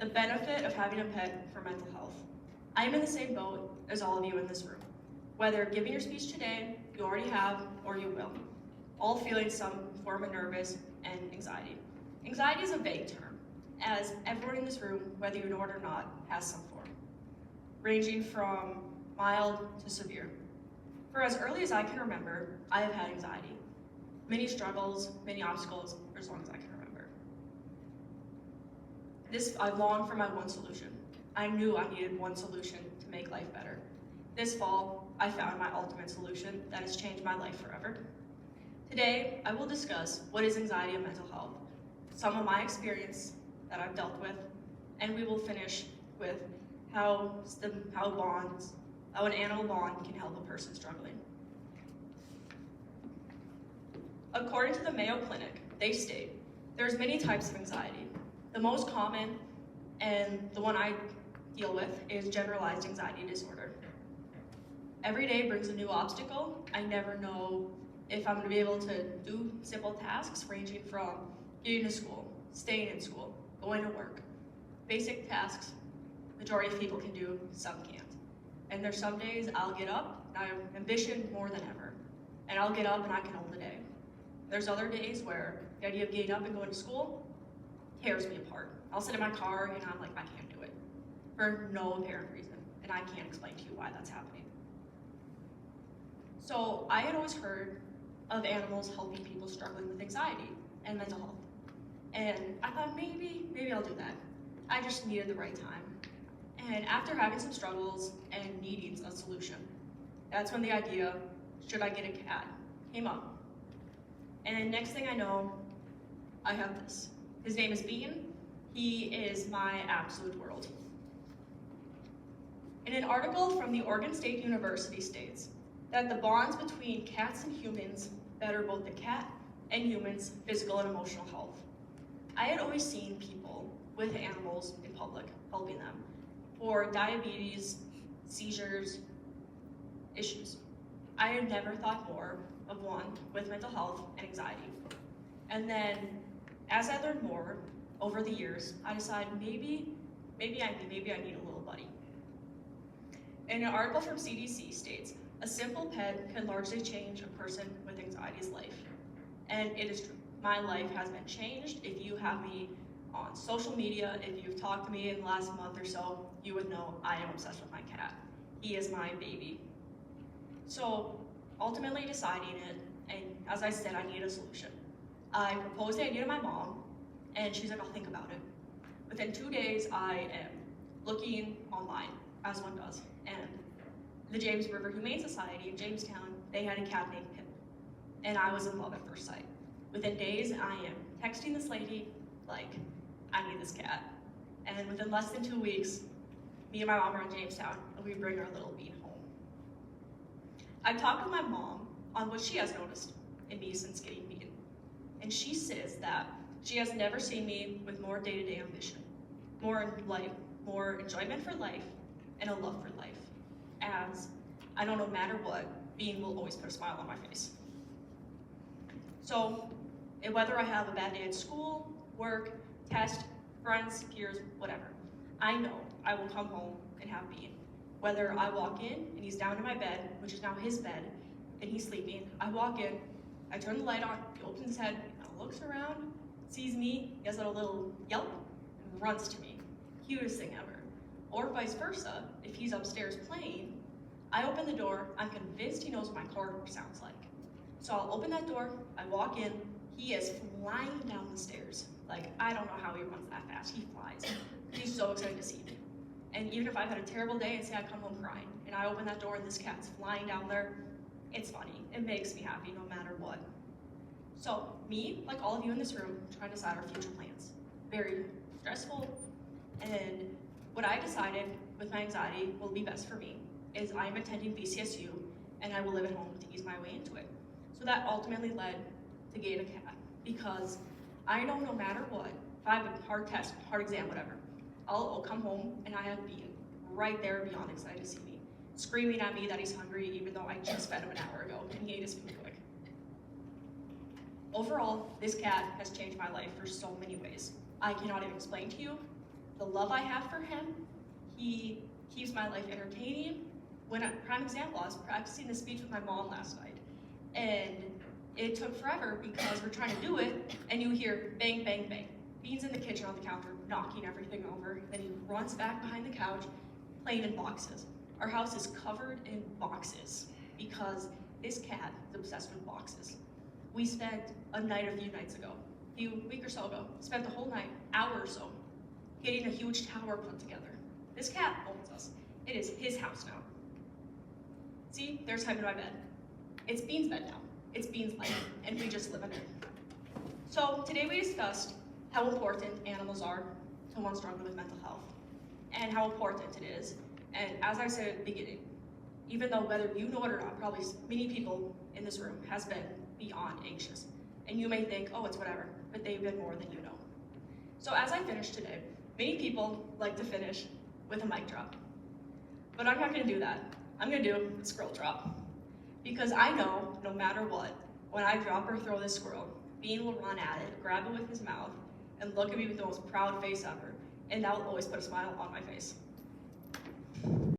the benefit of having a pet for mental health. I am in the same boat as all of you in this room. Whether giving your speech today, you already have, or you will, all feeling some form of nervous and anxiety. Anxiety is a vague term, as everyone in this room, whether you know it or not, has some form, ranging from mild to severe. For as early as I can remember, I have had anxiety. Many struggles, many obstacles, for as long as I can remember. I longed for my one solution. I knew I needed one solution to make life better. This fall, I found my ultimate solution that has changed my life forever. Today, I will discuss what is anxiety and mental health, some of my experience that I've dealt with, and we will finish with how an animal bond can help a person struggling. According to the Mayo Clinic, they state there's many types of anxiety. The most common and the one I deal with is generalized anxiety disorder. Every day brings a new obstacle. I never know if I'm going to be able to do simple tasks ranging from getting to school, staying in school, going to work. Basic tasks, majority of people can do, some can't. And there's some days I'll get up and I have ambition more than ever. And I'll get up and I can hold the day. There's other days where the idea of getting up and going to school tears me apart. I'll sit in my car and I'm like, I can't do it for no apparent reason. And I can't explain to you why that's happening. So I had always heard of animals helping people struggling with anxiety and mental health. And I thought maybe I'll do that. I just needed the right time. And after having some struggles and needing a solution, that's when the idea, should I get a cat, came up. And next thing I know, I have this. His name is Bean. He is my absolute world. And an article from the Oregon State University states that the bonds between cats and humans better both the cat and humans' physical and emotional health. I had always seen people with animals in public helping them for diabetes, seizures, issues. I had never thought more of one with mental health and anxiety. And then as I learned more over the years, I decided maybe I need a little buddy. And an article from CDC states, a simple pet can largely change a person with anxiety's life. And it is true. My life has been changed. If you have me on social media, if you've talked to me in the last month or so, you would know I am obsessed with my cat. He is my baby. So ultimately deciding it, and as I said, I needed a solution. I proposed the idea to my mom, and she's like, I'll think about it. Within 2 days, I am looking online, as one does, and the James River Humane Society in Jamestown, they had a cat named Pip, and I was in love at first sight. Within days, I am texting this lady, like, I need this cat. And within less than 2 weeks, me and my mom are in Jamestown, and we bring our little Bean home. I talked with my mom on what she has noticed in me since getting Bean. And she says that she has never seen me with more day-to-day ambition, more in life, more enjoyment for life, and a love for life. As I know no matter what, Bean will always put a smile on my face. So whether I have a bad day at school, work, test, friends, peers, whatever, I know I will come home and have Bean. Whether I walk in and he's down in my bed, which is now his bed, and he's sleeping, I walk in, I turn the light on, he opens his head, looks around, sees me, he has a little yelp, and runs to me. Cutest thing ever. Or vice versa, if he's upstairs playing, I open the door, I'm convinced he knows what my corridor sounds like. So I'll open that door, I walk in, he is flying down the stairs. Like, I don't know how he runs that fast, he flies. He's so excited to see me. And even if I've had a terrible day and say I come home crying, and I open that door and this cat's flying down there, it's funny. It makes me happy no matter what. So me, like all of you in this room, trying to decide our future plans. Very stressful. And what I decided with my anxiety will be best for me is I am attending BCSU and I will live at home to ease my way into it. So that ultimately led to getting a cat because I know no matter what, if I have a hard test, hard exam, whatever, I'll come home and I have Bean right there beyond excited to see me, screaming at me that he's hungry even though I just fed him an hour ago and he ate his food quick. Overall, this cat has changed my life for so many ways. I cannot even explain to you the love I have for him. He keeps my life entertaining. Prime example, I was practicing the speech with my mom last night, and it took forever because we're trying to do it, and you hear bang, bang, bang. Bean's in the kitchen on the counter, knocking everything over. Then he runs back behind the couch, playing in boxes. Our house is covered in boxes because this cat is obsessed with boxes. We spent a night a few nights ago, a week or so ago, spent the whole night, hour or so, getting a huge tower put together. This cat owns us. It is his house now. See, there's time in my bed. It's Bean's bed now. It's Bean's life, and we just live in it. So today we discussed how important animals are to one struggling with mental health, and how important it is. And as I said at the beginning, even though whether you know it or not, probably many people in this room has been beyond anxious. And you may think, oh, it's whatever, but they've been more than you know. So as I finish today, many people like to finish with a mic drop. But I'm not gonna do that. I'm gonna do a squirrel drop. Because I know, no matter what, when I drop or throw this squirrel, Bean will run at it, grab it with his mouth, and look at me with the most proud face ever. And that will always put a smile on my face.